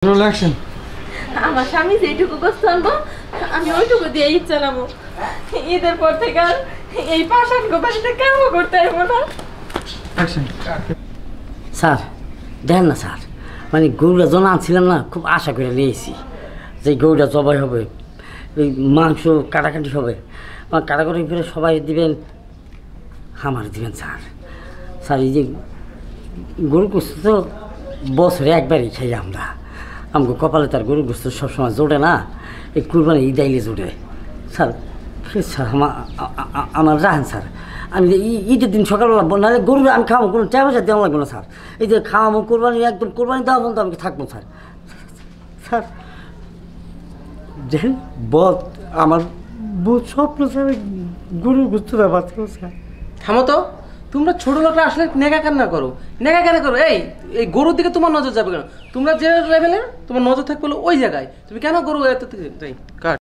Action. আমার স্বামী যেটুকু গোস্ত আনবো আমি ওইটুকু দিয়ে ঈদ চালাবো। ঈদের পর থেকে আর এই পাশান বাড়িতে কামও করতে পারবো না। অ্যাকশন। স্যার দেখেন না স্যার, মানে গরুটা জন আনছিলাম না, খুব আশা করে নিয়েছি যে গরুটা জবাই হবে, ওই মাংস কাটাকাটি হবে, কাটাকাটি করে সবাই দিবেন, আমার দিবেন স্যার। স্যার এই যে গরু গোস্ত তো বছরে একবারই খাই আমরা, আমাকে কপালে তার গরু গোস্ত সবসময় জোটে না, এই কুরবানি ঈদ আইলে জোটে। স্যার প্লিজ স্যার আমার রাখেন স্যার, আমি ঈদের দিন সকালবেলা নাহলে গরু আমি খাওয়াবো, কোনো টাকা পয়সা দেওয়া লাগবে না স্যার। এই যে খাওয়াবো কোরবানি, একদম কোরবানি দেওয়া পর্যন্ত আমি থাকবো স্যার। স্যার দেখেন বল, আমার বহুত স্বপ্ন স্যার গরুর গোস্তটা বাঁচলো স্যার। থামো তো, তোমরা ছোট লোকরা আসলে নেগা কান্না করো, নেগা কেন করো? এই এই গরুর দিকে তোমার নজর যাবে কেন? তোমরা যে লেভেলের তোমার নজর থাকবে ওই জায়গায়, তুমি কেন গরু এত যাই কাট।